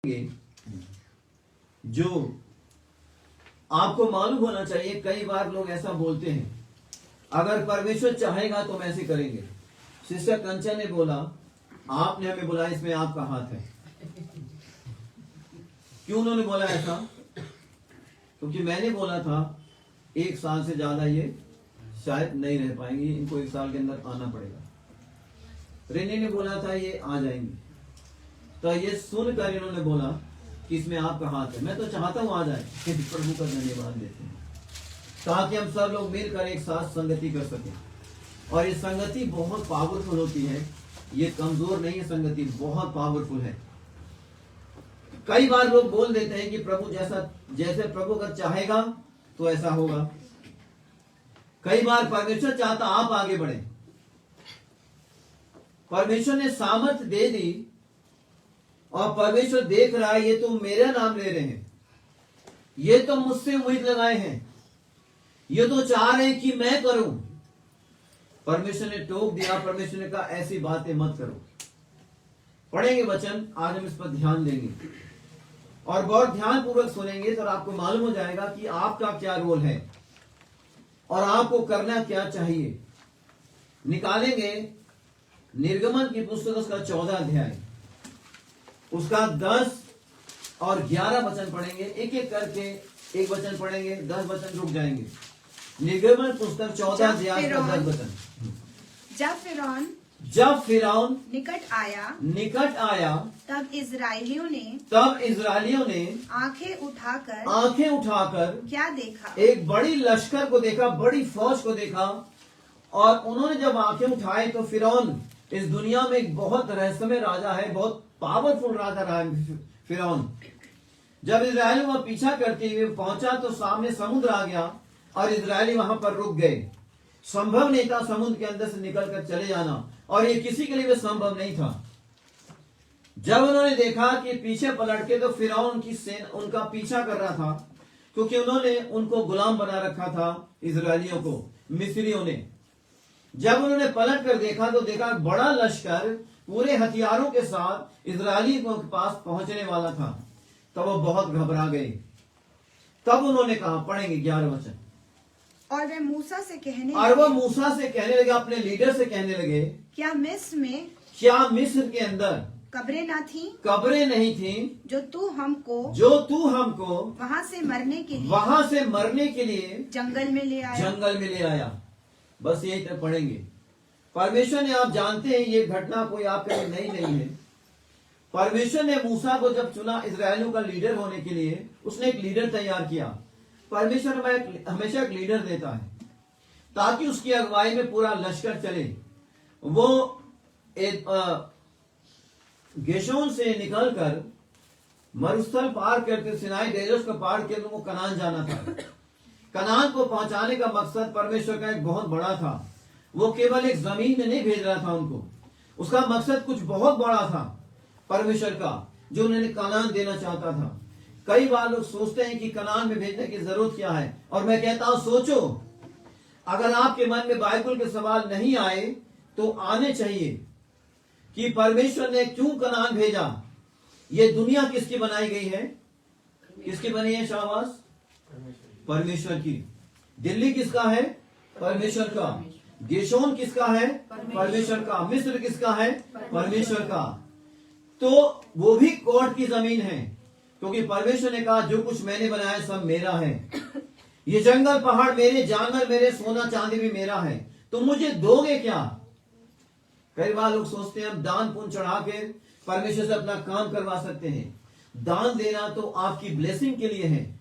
जो आपको मालूम होना चाहिए। कई बार लोग ऐसा बोलते हैं, अगर परमेश्वर चाहेगा तो हम ऐसे करेंगे। सिस्टर कंचन ने बोला, आपने हमें बोला इसमें आपका हाथ है। क्यों उन्होंने बोला ऐसा? क्योंकि मैंने बोला था 1 साल से ज्यादा ये शायद नहीं रह पाएंगी, इनको 1 साल के अंदर आना पड़ेगा। रेनी ने बोला था ये आ जाएंगी। तो ये सुनकर इन्होंने बोला कि इसमें आपका हाथ है। मैं तो चाहता हूं आ जाए, प्रभु का धन्यवाद देते हैं, ताकि हम सब लोग मिलकर एक साथ संगति कर सकें। और ये संगति बहुत पावरफुल होती है, ये कमजोर नहीं है। संगति बहुत पावरफुल है। कई बार लोग बोल देते हैं कि प्रभु जैसे प्रभु अगर चाहेगा तो ऐसा होगा। कई बार परमेश्वर चाहता आप आगे बढ़े। परमेश्वर ने सामर्थ दे दी और परमेश्वर देख रहा है, ये तो मेरा नाम ले रहे हैं, ये तो मुझसे उम्मीद लगाए हैं, ये तो चाह रहे हैं कि मैं करूं। परमेश्वर ने टोक दिया। परमेश्वर ने कहा ऐसी बातें मत करो। पढ़ेंगे वचन, आज हम इस पर ध्यान देंगे और बहुत ध्यान पूर्वक सुनेंगे, तो आपको मालूम हो जाएगा कि आपका क्या रोल है और आपको करना क्या चाहिए। निकालेंगे निर्गमन की पुस्तक उसका 14 अध्याय, उसका 10 और 11 वचन पढ़ेंगे। एक एक करके एक वचन पढ़ेंगे, 10 वचन रुक जाएंगे। निर्गमन पुस्तक 14 अध्याय का 10 वचन। जब फिरौन निकट आया तब इजराइलियों ने आंखें उठाकर क्या देखा? एक बड़ी लश्कर को देखा, बड़ी फौज को देखा। और उन्होंने जब आंखें उठाई तो फिरौन इस दुनिया में एक बहुत रहस्यमय राजा है, बहुत पावरफुल राजा रहा है फिरौन। जब इजरायली वहां पीछा करते हुए पहुंचा तो सामने समुद्र आ गया और इजरायली वहां पर रुक गए। संभव नहीं था समुद्र के अंदर से निकलकर चले जाना, और ये किसी के लिए भी संभव नहीं था। जब उन्होंने देखा कि पीछे पलट के, तो फिरौन की सेना उनका पीछा कर रहा था, क्योंकि उन्होंने उनको गुलाम बना रखा था इजरायलियों को, मिस्रियों ने। जब उन्होंने पलट कर देखा तो देखा बड़ा लश्कर पूरे हथियारों के साथ इजरायलियों के पास पहुंचने वाला था। तब वो बहुत घबरा गए। तब उन्होंने कहा, पढ़ेंगे 11 वचन। और वो मूसा से कहने लगे, अपने लीडर से कहने लगे, क्या मिस्र के अंदर कब्रें नहीं थी जो तू हमको वहाँ से मरने के लिए जंगल में ले आया। बस यही तक पढ़ेंगे। परमेश्वर ने, आप जानते हैं ये घटना कोई आपके लिए नई नहीं है। परमेश्वर ने मूसा को जब चुना इजरायलियों का लीडर होने के लिए, उसने एक लीडर तैयार किया। परमेश्वर हमेशा एक लीडर देता है ताकि उसकी अगुवाई में पूरा लश्कर चले। वो गेशोन से निकलकर मरुस्थल पार करके सिनाई डेजर्ट को पार करके वो कनान जाना था। कनान को पहुंचाने का मकसद परमेश्वर का एक बहुत बड़ा था। वो केवल एक जमीन में नहीं भेज रहा था उनको, उसका मकसद कुछ बहुत बड़ा था परमेश्वर का, जो उन्हें कनान देना चाहता था। कई बार लोग सोचते हैं कि कनान में भेजने की जरूरत क्या है, और मैं कहता हूं सोचो, अगर आपके मन में बाइबल के सवाल नहीं आए तो आने चाहिए कि परमेश्वर ने क्यों कनान भेजा। ये दुनिया किसकी बनाई गई है? किसकी बनी है? शाबाश, परमेश्वर की। दिल्ली किसका है? परमेश्वर का। गेशोन किसका है? परमेश्वर का। मिस्र किसका है? परमेश्वर का। तो वो भी कोर्ट की जमीन है, क्योंकि परमेश्वर ने कहा जो कुछ मैंने बनाया सब मेरा है। ये जंगल पहाड़ मेरे, जानवर मेरे, सोना चांदी भी मेरा है, तो मुझे दोगे क्या? कई बार लोग सोचते हैं हम दान पुण्य चढ़ा के परमेश्वर से अपना काम करवा सकते हैं। दान देना तो आपकी ब्लेसिंग के लिए है,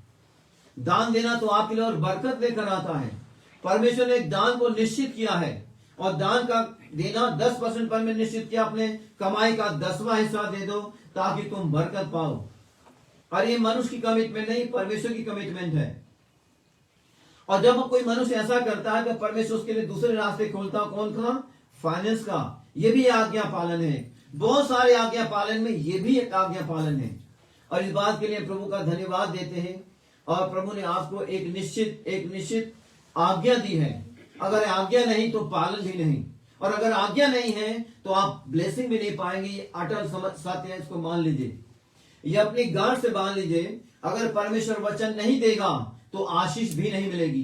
दान देना तो आपके लिए और बरकत लेकर आता है। परमेश्वर ने एक दान को निश्चित किया है, और दान का देना 10% पर में निश्चित किया। अपने कमाई का 10वां हिस्सा दे दो ताकि तुम बरकत पाओ। और ये मनुष्य की कमिटमेंट नहीं, परमेश्वर की कमिटमेंट है। और जब कोई मनुष्य ऐसा करता है तो परमेश्वर उसके लिए दूसरे रास्ते खोलता। कौन का? फाइनेंस का। ये भी आज्ञा पालन है। बहुत सारे आज्ञा पालन में ये भी एक आज्ञा पालन है, और इस बात के लिए प्रभु का धन्यवाद देते हैं। और प्रभु ने आपको एक निश्चित आज्ञा दी है। अगर आज्ञा नहीं तो पालन भी नहीं, और अगर आज्ञा नहीं है तो आप ब्लेसिंग भी नहीं पाएंगे। ये अटल सत्य है, इसको मान लीजिए। ये अपनी गांठ से बांध लीजिए, अगर परमेश्वर वचन नहीं देगा तो आशीष भी नहीं मिलेगी,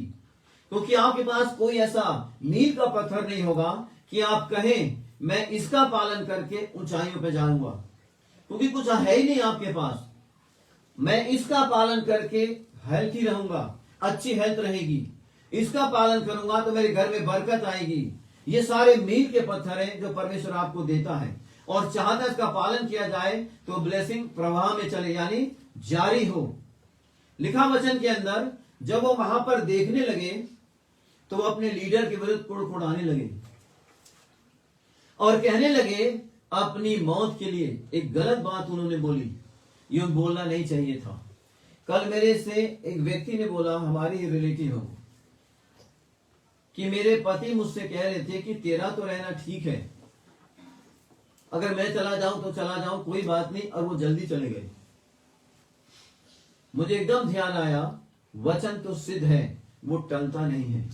क्योंकि आपके पास कोई ऐसा मील का पत्थर नहीं होगा कि आप कहें मैं इसका पालन करके ऊंचाइयों पे जाऊंगा, क्योंकि कुछ है ही नहीं आपके पास। मैं इसका पालन करके हेल्थी रहूंगा, अच्छी हेल्थ रहेगी, इसका पालन करूंगा तो मेरे घर में बरकत आएगी। ये सारे मील के पत्थर हैं जो परमेश्वर आपको देता है, और चाहता है इसका पालन किया जाए तो ब्लेसिंग प्रवाह में चले, यानी जारी हो। लिखा वचन के अंदर जब वो वहां पर देखने लगे तो वो अपने लीडर के विरुद्ध कुड़कुड़ाने लगे और कहने लगे अपनी मौत के लिए। एक गलत बात उन्होंने बोली, ये बोलना नहीं चाहिए था। कल मेरे से एक व्यक्ति ने बोला, हमारी ही रिलेटिव हो, कि मेरे पति मुझसे कह रहे थे कि तेरा तो रहना ठीक है, अगर मैं चला जाऊं तो चला जाऊं, कोई बात नहीं, और वो जल्दी चले गए। मुझे एकदम ध्यान आया, वचन तो सिद्ध है, वो टलता नहीं है।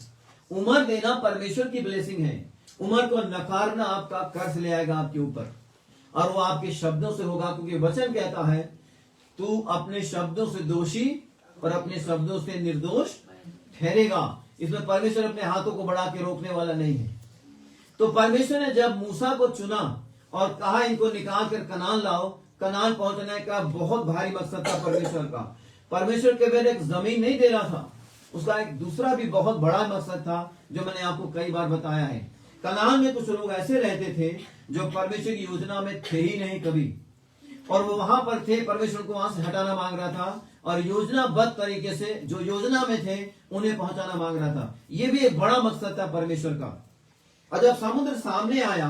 उम्र देना परमेश्वर की ब्लेसिंग है, उम्र को नकारना आपका कर्ज ले आएगा आपके ऊपर, और वो आपके शब्दों से होगा, क्योंकि वचन कहता है तू अपने शब्दों से दोषी और अपने शब्दों से निर्दोष ठहरेगा। इसमें परमेश्वर अपने हाथों को बढ़ा के रोकने वाला नहीं है। तो परमेश्वर ने जब मूसा को चुना और कहा इनको निकाल कर कनान लाओ, कनान पहुंचने का बहुत भारी मकसद था परमेश्वर का। परमेश्वर केवल एक जमीन नहीं दे रहा था, उसका एक दूसरा भी बहुत बड़ा मकसद था, जो मैंने आपको कई बार बताया है। कनान में कुछ लोग ऐसे रहते थे जो परमेश्वर की योजना में थे ही नहीं कभी, और वो वहां पर थे, परमेश्वर को वहां से हटाना मांग रहा था, और योजनाबद्ध तरीके से जो योजना में थे उन्हें पहुंचाना मांग रहा था। ये भी एक बड़ा मकसद था परमेश्वर का। और जब समुद्र सामने आया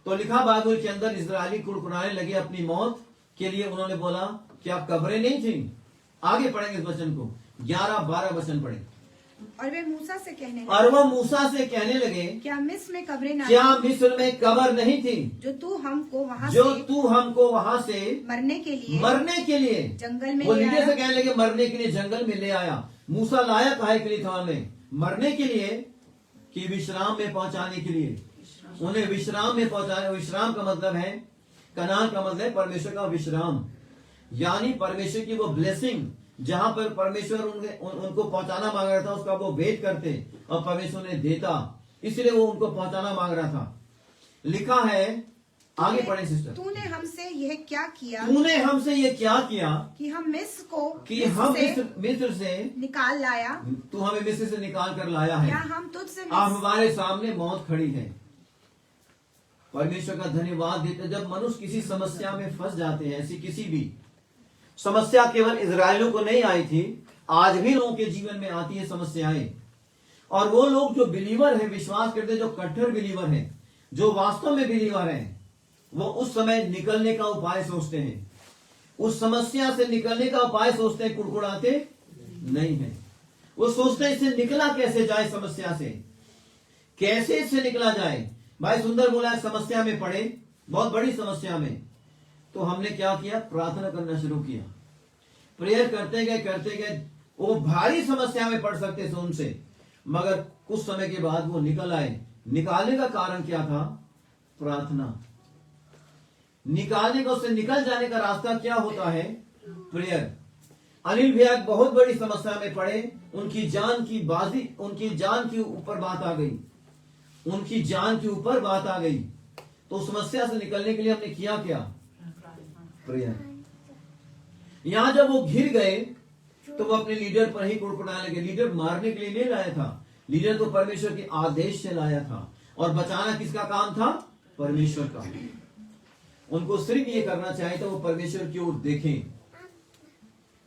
तो लिखा बाइबल के अंदर इजरायली कुड़कुड़ाने लगे अपनी मौत के लिए। उन्होंने बोला क्या कब्रें नहीं थी? आगे पढ़ेंगे इस वचन को, 11-12 वचन पढ़े। और वे मूसा से कहने लगे, और वह मूसा से कहने लगे, क्या मिस्र में कब्रें ना क्या मिस्र में कब्र नहीं थी जो तू हमको वहां से मरने के लिए जंगल में वो ले लीडर आया? से कहने लगे मरने के लिए जंगल में ले आया। मूसा लाया काहे के लिए था? उन्हें मरने के लिए कि विश्राम में पहुंचाने के लिए, उन्हें विश्राम में पहुंचाने। विश्राम का मतलब है, कनान का मतलब है परमेश्वर का विश्राम, यानी परमेश्वर की वो ब्लेसिंग, जहां पर परमेश्वर उनको पहुंचाना मांग रहा था, उसका वो वेट करते और परमेश्वर ने देता, इसलिए वो उनको पहुंचाना मांग रहा था। लिखा है, आगे पढ़े सिस्टर। तूने हमसे यह क्या किया कि हम मिस्र से निकाल लाया? तू हमें मिस्र से निकाल कर लाया है, क्या हम तुझसे अब हमारे सामने मौत खड़ी है। परमेश्वर का धन्यवाद देते जब मनुष्य किसी समस्या में फंस जाते हैं। ऐसी किसी भी समस्या केवल इजरायलियों को नहीं आई थी, आज भी लोगों के जीवन में आती है समस्याएं। और वो लोग जो बिलीवर है, विश्वास करते हैं, जो कट्टर बिलीवर हैं, जो वास्तव में बिलीवर हैं, वो उस समय निकलने का उपाय सोचते हैं, उस समस्या से निकलने का उपाय सोचते हैं, कुड़कुड़ाते नहीं है। वो सोचते हैं इससे निकला कैसे जाए, समस्या से कैसे इससे निकला जाए। भाई सुंदर बोला है, समस्या में पड़े, बहुत बड़ी समस्या में, तो हमने क्या किया? प्रार्थना करना शुरू किया, प्रेयर करते गए। वो भारी समस्या में पड़ सकते थे उनसे, मगर कुछ समय के बाद वो निकल आए। निकालने का कारण क्या था? प्रार्थना। निकालने का, उससे निकल जाने का रास्ता क्या होता है? प्रेयर। अनिल भैया बहुत बड़ी समस्या में पड़े, उनकी जान के ऊपर बात आ गई, तो समस्या से निकलने के लिए हमने किया क्या? प्रेयर। यहां जब वो घिर गए तो वो अपने लीडर पर ही कुड़कुड़ाने लगे। लीडर मारने के लिए नहीं लाया था, लीडर तो परमेश्वर के आदेश से लाया था, और बचाना किसका काम था? परमेश्वर का। उनको सिर्फ ये करना चाहिए था, वो परमेश्वर की ओर देखें।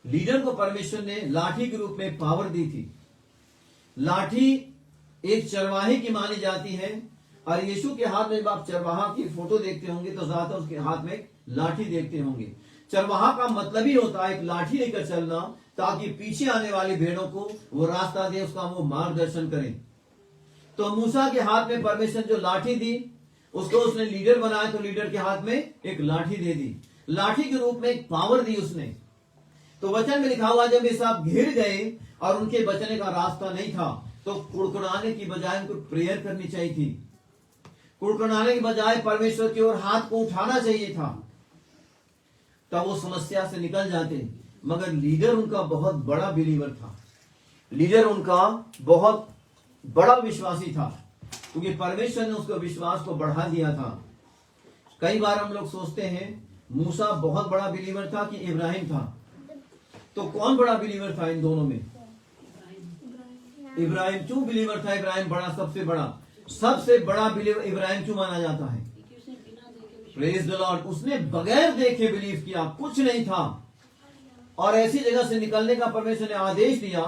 लीडर को परमेश्वर ने लाठी के रूप में पावर दी थी। लाठी एक चरवाहे की मानी जाती है, और यीशु के हाथ में जब आप चरवाहा की फोटो देखते होंगे तो ज्यादातर उसके हाथ में लाठी देखते होंगे। चरवाहा का मतलब ही होता है एक लाठी लेकर चलना, ताकि पीछे आने वाली भेड़ों को वो रास्ता दे, उसका वो मार्गदर्शन करें। तो मूसा के हाथ में परमेश्वर जो लाठी दी, उसको उसने लीडर बनाया, तो लीडर के हाथ में एक लाठी दे दी, लाठी के रूप में एक पावर दी उसने। तो वचन में लिखा हुआ, जब ये सब घिर गए और उनके बचने का रास्ता नहीं था, तो कुड़कुड़ाने की बजाय उनको प्रेयर करनी चाहिए थी। कुड़कुड़ाने की बजाय परमेश्वर की ओर हाथ को उठाना चाहिए था। तब वो समस्या से निकल जाते। मगर लीडर उनका बहुत बड़ा बिलीवर था, लीडर उनका बहुत बड़ा विश्वासी था, क्योंकि परमेश्वर ने उसको विश्वास को बढ़ा दिया था। कई बार हम लोग सोचते हैं मूसा बहुत बड़ा बिलीवर था कि इब्राहिम था, तो कौन बड़ा बिलीवर था इन दोनों में? इब्राहिम। क्यों बिलीवर था इब्राहिम बड़ा, सबसे बड़ा बिलीवर इब्राहिम क्यों माना जाता है? Praise the Lord. उसने बगैर देखे बिलीव किया, कुछ नहीं था, और ऐसी जगह से निकलने का परमेश्वर ने आदेश दिया।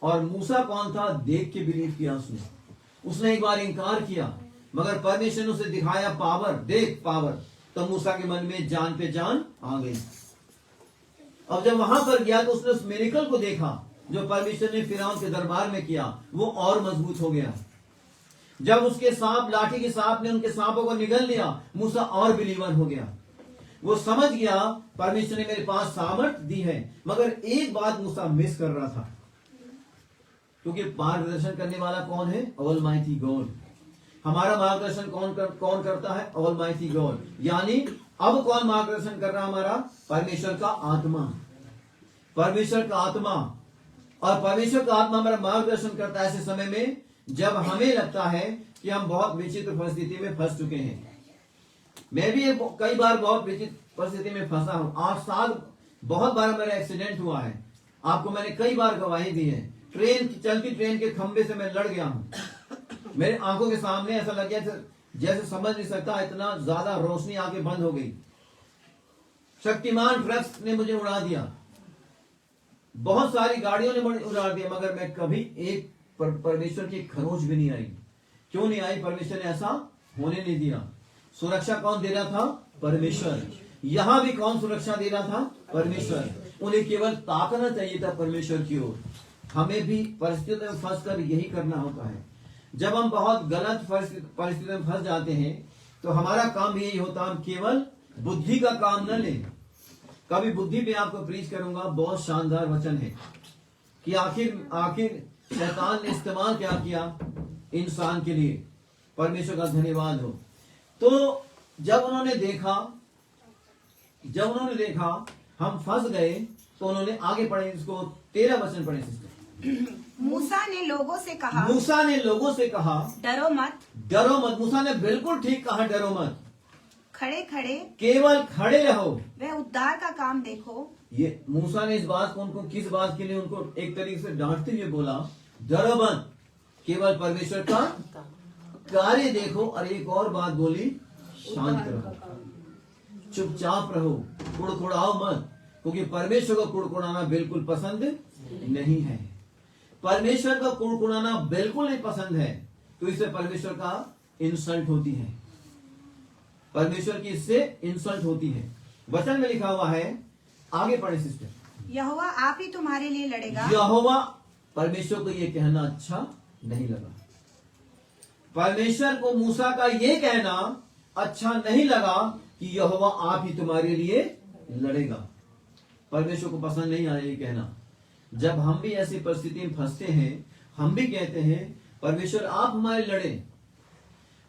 और मूसा कौन था? देख के बिलीव किया उसने एक बार इनकार किया, मगर परमेश्वर ने उसे दिखाया पावर, देख पावर, तो मूसा के मन में जान पे जान आ गई। अब जब वहां पर गया तो उसने उस मिरेकल को देखा जो परमेश्वर ने फिरौन के दरबार में किया, वो और मजबूत हो गया। जब उसके सांप, लाठी के सांप ने उनके सांपों को निगल लिया, मूसा और बिलीवर हो गया। वो समझ गया परमेश्वर ने मेरे पास सामर्थ दी है। मगर एक बात मूसा मिस कर रहा था, क्योंकि मार्गदर्शन करने वाला कौन है? Almighty God. हमारा मार्गदर्शन कौन करता है? Almighty God. यानी अब कौन मार्गदर्शन कर रहा? हमारा परमेश्वर का आत्मा, परमेश्वर का आत्मा। और परमेश्वर का आत्मा हमारा मार्गदर्शन करता है ऐसे समय में जब हमें लगता है कि हम बहुत विचित्र परिस्थिति में फंस चुके हैं। मैं भी कई बार बहुत विचित्र परिस्थिति में फंसा हूं। 8 साल बहुत बार मेरा एक्सीडेंट हुआ है, आपको मैंने कई बार गवाही दी है। चलती ट्रेन के खंबे से मैं लड़ गया हूं। मेरे आंखों के सामने ऐसा लग गया जैसे समझ नहीं सकता, इतना ज्यादा रोशनी आके बंद हो गई। शक्तिमान ट्रक्स ने मुझे उड़ा दिया, बहुत सारी गाड़ियों ने मुझे उड़ा दिया, मगर मैं कभी एक परमेश्वर की खरोच भी नहीं आई। क्यों नहीं आई? परमेश्वर ने ऐसा होने नहीं दिया। सुरक्षा कौन दे रहा था? परमेश्वर। यहां भी कौन सुरक्षा दे रहा था? परमेश्वर। उन्हें केवल ताकना चाहिए था परमेश्वर की ओर। हमें भी परिस्थितियों में फंसकर यही करना होता है। जब हम बहुत गलत परिस्थितियों में फंस जाते हैं तो हमारा काम भी यही होता है, हम केवल बुद्धि का काम न लें। कभी बुद्धि पे आपको प्रीच करूंगा, बहुत शानदार वचन है कि आखिर शैतान ने इस्तेमाल क्या किया इंसान के लिए। परमेश्वर का धन्यवाद हो। तो जब उन्होंने देखा हम फंस गए, तो उन्होंने आगे पढ़े, इसको 13 वचन पढ़े सिस्टर। मूसा ने लोगों से कहा, डरो मत। मूसा ने बिल्कुल ठीक कहा, डरो मत। केवल खड़े रहो, वह उद्धार का काम देखो। ये मूसा ने इस बात को उनको किस बात के लिए उनको एक तरीके से डांटते हुए बोला, डरो मत, केवल परमेश्वर का कार्य देखो। और एक और बात बोली, शांत रहो, चुपचाप रहो, कुड़कुड़ाओ मत, क्योंकि परमेश्वर को कुड़कुड़ाना बिल्कुल पसंद नहीं है। परमेश्वर को कुड़कुड़ाना बिल्कुल नहीं पसंद है, तो इससे परमेश्वर का इंसल्ट होती है, परमेश्वर की इससे इंसल्ट होती है। वचन में लिखा हुआ है, आगे पढ़े सिस्टर। यहोवा आप ही तुम्हारे लिए लड़ेगा। यहोवा, परमेश्वर को ये कहना अच्छा नहीं लगा। परमेश्वर को मूसा का ये कहना अच्छा नहीं लगा कि यहोवा आप ही तुम्हारे लिए लड़ेगा। परमेश्वर को पसंद नहीं आया ये कहना। जब हम भी ऐसी परिस्थिति में फंसते हैं, हम भी कहते हैं परमेश्वर आप हमारे लड़े,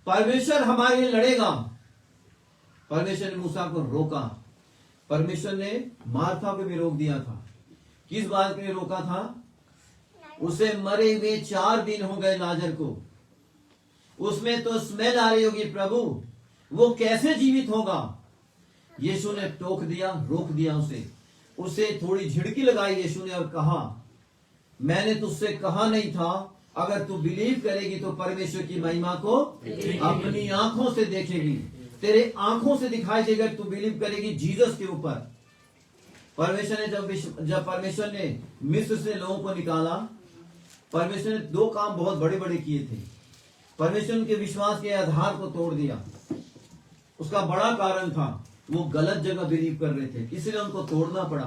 परमेश्वर हमारे लिए लड़ेगा। परमेश्वर ने मूसा को रोका। परमेश्वर ने मार्था को भी रोक दिया था। किस बात के लिए रोका था? उसे मरे हुए 4 दिन हो गए लाजर को, उसमें तो स्मेल आ रही होगी, प्रभु वो कैसे जीवित होगा? यीशु ने टोक दिया, रोक दिया उसे थोड़ी झिड़की लगाई यीशु ने और कहा, मैंने तुझसे कहा नहीं था, अगर तू बिलीव करेगी तो परमेश्वर की महिमा को अपनी आंखों से देखेगी, तेरे आंखों से दिखाई देगा, तू बिलीव करेगी जीसस के ऊपर। परमेश्वर ने जब परमेश्वर ने मिस्र से लोगों को निकाला, परमेश्वर ने 2 काम बहुत बड़े बड़े किए थे। परमेश्वर उनके विश्वास के आधार को तोड़ दिया। उसका बड़ा कारण था वो गलत जगह बिलीव कर रहे थे, इसलिए उनको तोड़ना पड़ा।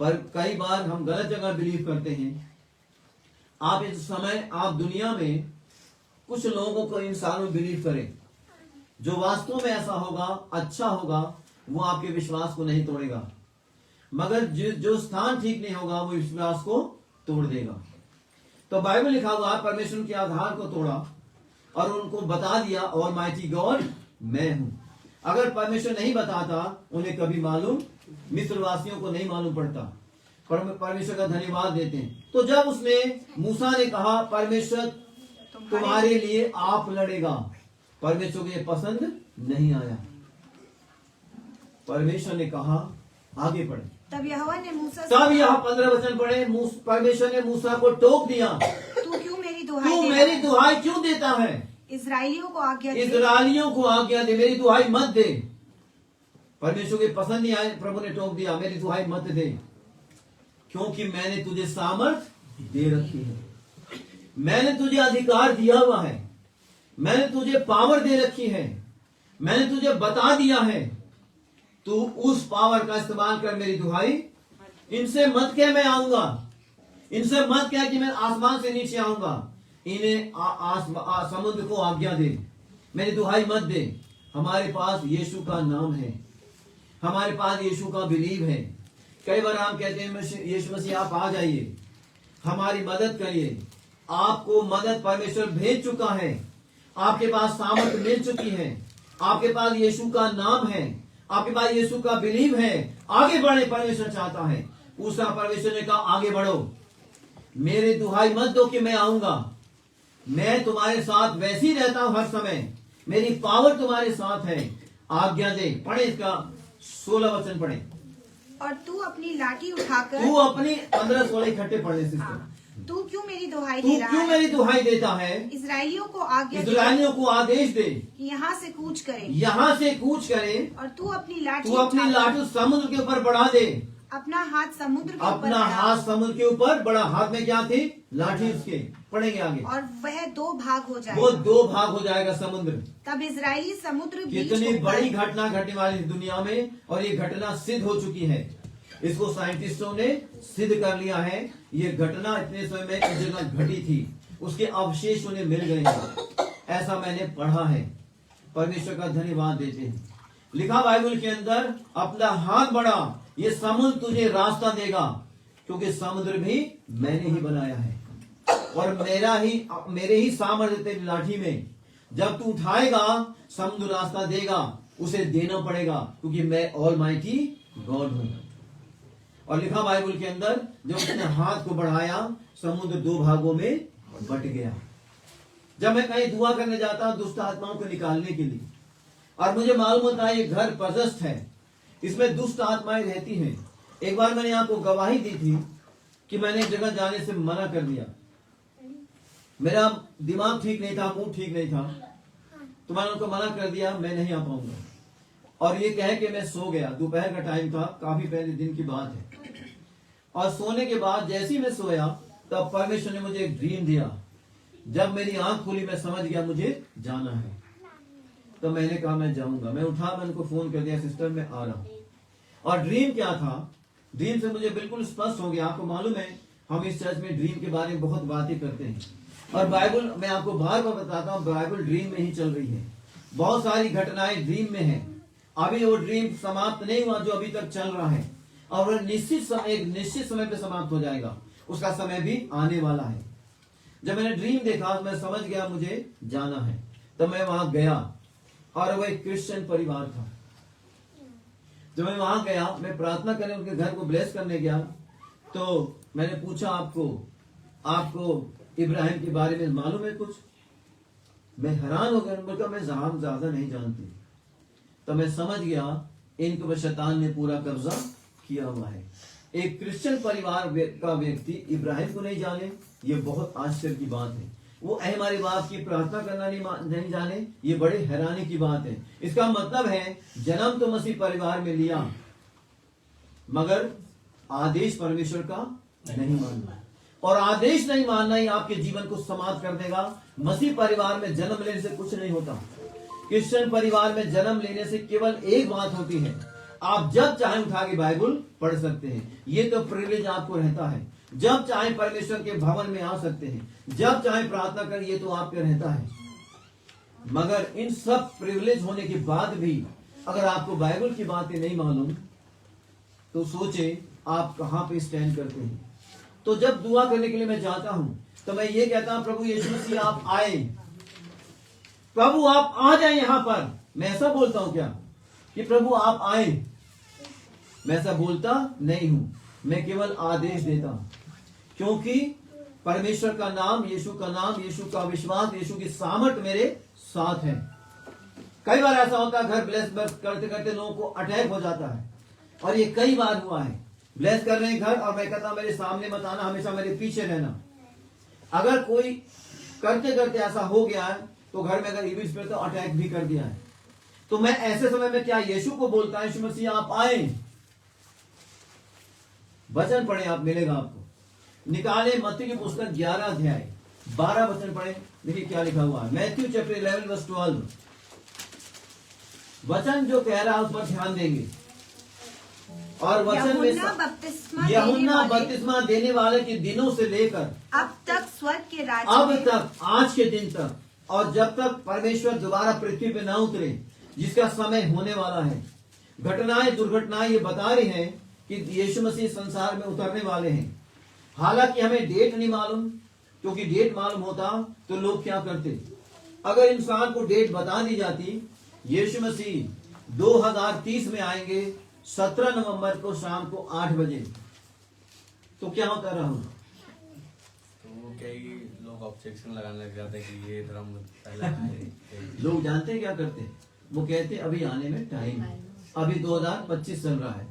पर कई बार हम गलत जगह बिलीव करते हैं। आप इस समय आप दुनिया में कुछ लोगों को, इंसानों बिलीव करें, जो वास्तव में ऐसा होगा, अच्छा होगा, वो आपके विश्वास को नहीं तोड़ेगा। मगर जो स्थान ठीक नहीं होगा वो विश्वास को तोड़ देगा। तो बाइबल लिखा हुआ, परमेश्वर के आधार को तोड़ा और उनको बता दिया, ऑलमाइटी गॉड मैं हूं। अगर परमेश्वर नहीं बताता उन्हें कभी मालूम, मिस्र वासियों को नहीं मालूम पड़ता। परमेश्वर का धन्यवाद देते हैं। तो जब उसने मूसा ने कहा परमेश्वर तुम्हारे लिए आप लड़ेगा, परमेश्वर को ये पसंद नहीं आया। परमेश्वर ने कहा आगे पढ़े। तब यहोवा ने मूसा से तब यह 15 वचन पढ़े। परमेश्वर ने मूसा को टोक दिया, तू क्यों मेरी दुहाई तू देता मेरी है? दुहाई क्यों देता है? इस्राएलियों को आज्ञा दे, इस्राएलियों को आज्ञा दे, मेरी दुहाई मत दे। परमेश्वर के पसंद नहीं आए, प्रभु ने टोक दिया, मेरी दुहाई मत दे, क्योंकि मैंने तुझे सामर्थ दे रखी है, मैंने तुझे अधिकार दिया हुआ है, मैंने तुझे पावर दे रखी है, मैंने तुझे बता दिया है, तू उस पावर का इस्तेमाल कर मेरी दुहाई। इनसे मत कह मैं आऊंगा, इनसे मत कह कि मैं आसमान से नीचे आऊंगा, इन्हें समुद्र को आज्ञा दे, मेरी दुहाई मत दे। हमारे पास यीशु का नाम है, हमारे पास यीशु का बिलीव है। कई बार हम कहते हैं यीशु मसीह आप आ जाइए, हमारी मदद करिए। आपको मदद परमेश्वर भेज चुका है, आपके पास सामर्थ मिल चुकी है, आपके पास यीशु का नाम है, आपके पास यीशु का बिलीव है। आगे बढ़े परमेश्वर चाहता है। उसका परमेश्वर ने कहा आगे बढ़ो, मेरी दुहाई मत दो कि मैं आऊंगा, मैं तुम्हारे साथ वैसे ही रहता हूं हर समय, मेरी पावर तुम्हारे साथ है, आज्ञा दे। पढ़े इसका 16 वचन पढ़े। और तू अपनी लाठी उठाकर, तू अपनी 15-16 इकट्ठे पढ़ने से तू क्यों मेरी दुहाई तू दे रहा क्यों है? मेरी दुहाई देता है? इस्राएलियों को आज्ञा दे इस्राएलियों को आदेश दे कि यहाँ से कूच करे, यहाँ से कूच करे, और तू अपनी लाठी तू अपनी उठाकर लाठी समुद्र के ऊपर बढ़ा दे। अपना हाथ समुद्र के ऊपर अपना बढ़ा, हाथ समुद्र के ऊपर बड़ा। हाथ में क्या थी? लाठी उसके। पढ़ेंगे आगे। और वह 2 भाग हो वो जाएगा। 2 भाग हो जाएगा समुद्र। तब इजरायली समुद्र बीच कितनी होकर बड़ी घटना घटने वाली इस दुनिया में, और ये घटना सिद्ध हो चुकी है। इसको साइंटिस्टों ने सिद्ध कर लिया है। ये घटना इतने समय में इस जगह घटी थी, उसके अवशेष उन्हें मिल गए हैं, ऐसा मैंने पढ़ा है। परमेश्वर का धन्यवाद देते हैं। लिखा बाइबल के अंदर, अपना हाथ बढ़ा, ये समुद्र तुझे रास्ता देगा, क्योंकि समुद्र भी मैंने ही बनाया है, और मेरे ही सामर्थ्य तेरी लाठी में। जब तू उठाएगा समुद्र रास्ता देगा, उसे देना पड़ेगा, क्योंकि मैं ऑलमाइटी गॉड हूं। और लिखा बाइबल के अंदर, जब उसने हाथ को बढ़ाया, समुद्र 2 भागों में बट गया। जब मैं कहीं दुआ करने जाता हूं दुष्ट आत्माओं को निकालने के लिए, और मुझे मालूम होता है ये घर पजस्त है, इसमें दुष्ट आत्माएं रहती हैं। एक बार मैंने आपको गवाही दी थी कि मैंने एक जगह जाने से मना कर दिया। मेरा दिमाग ठीक नहीं था, मूड ठीक नहीं था, तो मैंने उनको मना कर दिया, मैं नहीं आ पाऊंगा। और ये कहे कि मैं सो गया। दोपहर का टाइम था, काफी पहले दिन की बात है। और सोने के बाद जैसे ही मैं सोया, तब परमेश्वर ने मुझे एक ड्रीम दिया। जब मेरी आंख खुली, मैं समझ गया मुझे जाना है। तो मैंने कहा मैं जाऊंगा। मैं उठा, मैंने उनको फोन कर दिया, सिस्टर मैं आ रहा हूं। और ड्रीम क्या था? ड्रीम से मुझे बिल्कुल स्पष्ट हो गया। आपको मालूम है, हम इस चर्च में ड्रीम के बारे में बहुत बातें करते हैं, और बाइबल, मैं आपको बार बार बताता हूँ, बाइबल ड्रीम में ही चल रही है। बहुत सारी घटनाएं ड्रीम में है। अभी वो ड्रीम समाप्त नहीं हुआ जो अभी तक चल रहा है, और एक निश्चित समय पे समाप्त हो जाएगा। उसका समय भी आने वाला है। जब मैंने ड्रीम देखा, मैं समझ गया मुझे जाना है। तब मैं वहां गया, और वो एक क्रिश्चियन परिवार था। जब मैं वहां गया, मैं प्रार्थना करने उनके घर को ब्लेस करने गया, तो मैंने पूछा आपको इब्राहिम के बारे में मालूम है कुछ? मैं हैरान हो गया। उन्होंने मैं ज्यादा नहीं जानती। तो मैं समझ गया इनके ऊपर शैतान ने पूरा कब्जा किया हुआ है। एक क्रिश्चियन परिवार का व्यक्ति इब्राहिम को नहीं जाने, ये बहुत आश्चर्य की बात है। वो हमारे बाप की प्रार्थना करना नहीं जाने, ये बड़े हैरानी की बात है। इसका मतलब है जन्म तो मसीह परिवार में लिया, मगर आदेश परमेश्वर का नहीं मानना, और आदेश नहीं मानना ही आपके जीवन को समाप्त कर देगा। मसीह परिवार में जन्म लेने से कुछ नहीं होता। क्रिश्चियन परिवार में जन्म लेने से केवल एक बात होती है, आप जब चाहे उठा के बाइबल पढ़ सकते हैं। ये तो प्रिविलेज आपको रहता है। जब चाहे परमेश्वर के भवन में आ सकते हैं, जब चाहे प्रार्थना करें, ये तो आपके रहता है। मगर इन सब प्रिविलेज होने के बाद भी अगर आपको बाइबल की बातें नहीं मालूम, तो सोचे आप कहां पे स्टैंड करते हैं। तो जब दुआ करने के लिए मैं जाता हूं, तो मैं ये कहता हूं, प्रभु यीशु मसीह आप आए, प्रभु आप आ जाए यहां पर। मैं ऐसा बोलता हूं क्या? कि प्रभु आप आए। मैं ऐसा बोलता नहीं हूं, मैं केवल आदेश देता हूं, क्योंकि परमेश्वर का नाम, यीशु का नाम, यीशु का विश्वास, यीशु की सामर्थ मेरे साथ है। कई बार ऐसा होता है घर ब्लेस करते करते लोगों को अटैक हो जाता है, और ये कई बार हुआ है। ब्लेस कर रहे हैं घर और मैं कहता मेरे सामने मत आना, हमेशा मेरे पीछे रहना। अगर कोई करते करते ऐसा हो गया है तो घर में अगर इविल स्पिरिट तो अटैक भी कर दिया है, तो मैं ऐसे समय में क्या यीशु को बोलता है, यीशु मसीह आप आए। वचन पढ़े, आप मिलेगा आपको। निकाले मत्ती की पुस्तक 11 अध्याय 12 वचन पढ़े। देखिए क्या लिखा हुआ है, मैथ्यू चैप्टर 11 वर्स 12। वचन जो कह रहा है उस पर ध्यान देंगे। और वचन में यूहन्ना बपतिस्मा देने वाले के दिनों से लेकर अब तक स्वर्ग के राज्य अब में तक, आज के दिन तक, और जब तक परमेश्वर दोबारा पृथ्वी पे ना उतरे, जिसका समय होने वाला है। घटनाएं दुर्घटनाएं ये बता रही हैं कि यीशु मसीह संसार में उतरने वाले हैं। हालांकि हमें डेट नहीं मालूम, क्योंकि डेट मालूम होता तो लोग क्या करते। अगर इंसान को डेट बता दी जाती, यीशु मसीह 2030 में आएंगे 17 नवंबर को शाम को 8 बजे, तो क्या होता राहुल? तो वो कई लोग ऑब्जेक्शन लगाने लग जाते हैं कि ये धर्म पहले आए। लोग जानते हैं क्या करते, वो कहते अभी आने में टाइम है, अभी 2025 चल रहा है।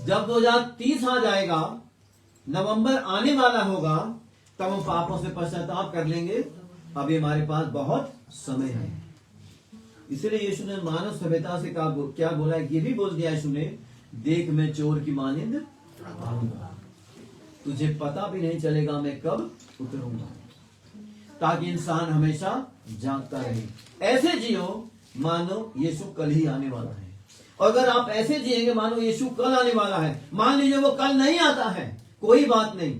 जब 2030 आ जाएगा, नवंबर आने वाला होगा, तब हम पापों से पश्चाताप कर लेंगे। अभी हमारे पास बहुत समय है। इसलिए यीशु ने मानव सभ्यता से क्या बोला है, ये भी बोल दिया यीशु ने, देख मैं चोर की मानिंद आऊंगा, तुझे पता भी नहीं चलेगा मैं कब उतरूंगा, ताकि इंसान हमेशा जागता रहे। ऐसे जियो मानो यीशु कल ही आने वाला है। और अगर आप ऐसे जिएंगे मानो यीशु कल आने वाला है, मान लीजिए वो कल नहीं आता है, कोई बात नहीं,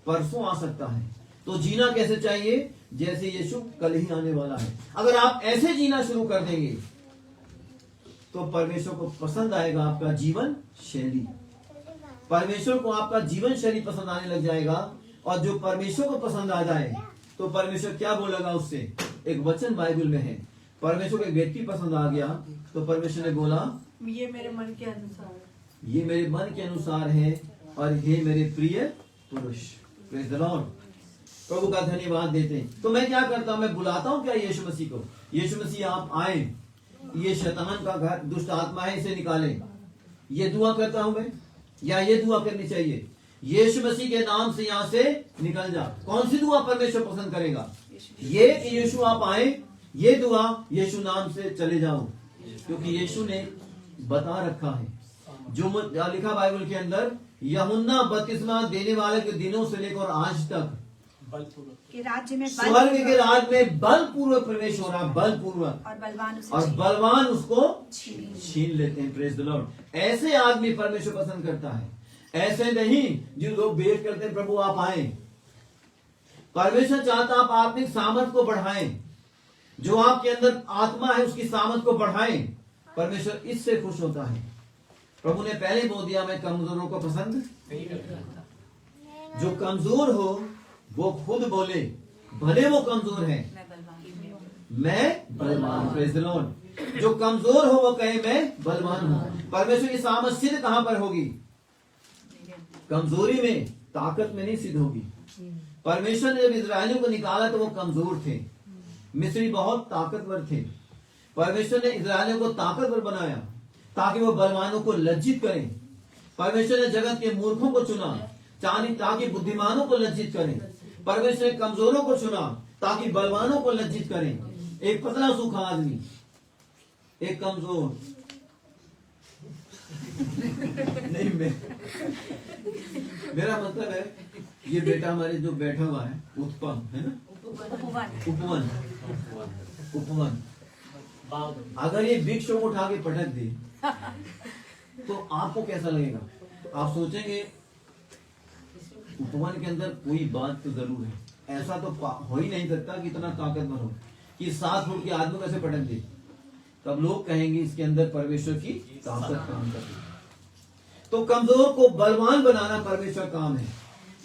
परसों आ सकता है, तो जीना कैसे चाहिए? जैसे यीशु कल ही आने वाला है। अगर आप ऐसे जीना शुरू कर देंगे तो परमेश्वर को पसंद आएगा आपका जीवन शैली। परमेश्वर को आपका जीवन शैली पसंद आने लग जाएगा, और जो परमेश्वर को पसंद आ जाए तो परमेश्वर क्या बोलेगा उससे? एक वचन बाइबल में है, परमेश्वर को एक व्यक्ति पसंद आ गया तो परमेश्वर ने बोला ये मेरे मन के अनुसार है, ये मेरे मन के अनुसार है, और ये मेरे प्रिय पुरुष। Praise the Lord. प्रभु का धन्यवाद देते हैं। तो मैं क्या करता हूं, मैं बुलाता हूं क्या यीशु मसीह को, यीशु मसीह आप आए, ये शैतान का घर, दुष्ट आत्मा है, इसे निकालें। ये दुआ करता हूं मैं, या ये दुआ करनी चाहिए, यीशु मसीह के नाम से यहां से निकल जा। कौन सी दुआ परमेश्वर पसंद करेगा? ये कि यीशु आप आए, ये दुआ यीशु नाम से चले जाओ, क्योंकि यीशु ने बता रखा है, जो लिखा बाइबल के अंदर, यूहन्ना बपतिस्मा देने वाले के दिनों से लेकर आज तक के राज्य में स्वर्ग के राज में बलपूर्वक प्रवेश हो रहा, बलपूर्वक, और बलवान उसको छीन लेते हैं। Praise the Lord. ऐसे आदमी परमेश्वर पसंद करता है, ऐसे नहीं जो लोग वेट करते हैं प्रभु आप आए। परमेश्वर चाहता आप आत्मिक सामर्थ को बढ़ाएं, जो आपके अंदर आत्मा है उसकी सामर्थ को बढ़ाएं। परमेश्वर इससे खुश होता है। प्रभु ने पहले बोल दिया मैं कमजोरों को पसंद नहीं करता। जो कमजोर हो वो खुद बोले, भले वो कमजोर है, मैं बलवान। Praise the Lord. जो कमजोर हो वो कहे मैं बलवान हूं। परमेश्वर की सामर्थ सिद्ध कहां पर होगी? कमजोरी में, ताकत में नहीं सिद्ध होगी। परमेश्वर ने जब इस्राएलियों को निकाला तो वो कमजोर थे, मिस्री बहुत ताकतवर थे। परमेश्वर ने इस्राएलियों को ताकतवर बनाया ताकि वो बलवानों को लज्जित करें। परमेश्वर ने जगत के मूर्खों को चुना ताकि बुद्धिमानों को लज्जित करें। परमेश्वर ने कमजोरों को चुना ताकि बलवानों को लज्जित करें। एक पतला सूखा आदमी, एक कमजोर नहीं, मेरा मतलब है ये बेटा हमारे जो बैठा हुआ है उत्पम है ना, उपवन, अगर ये वृक्ष को उठा के पटक दे तो आपको कैसा लगेगा? आप सोचेंगे उपवन के अंदर कोई बात तो जरूर है, ऐसा तो हो ही नहीं सकता कि इतना ताकतवर हो कि 7 फुट के आदमी कैसे पटक दे। तब लोग कहेंगे इसके अंदर परमेश्वर की ताकत काम कर रही है। तो कमजोर को बलवान बनाना परमेश्वर काम है।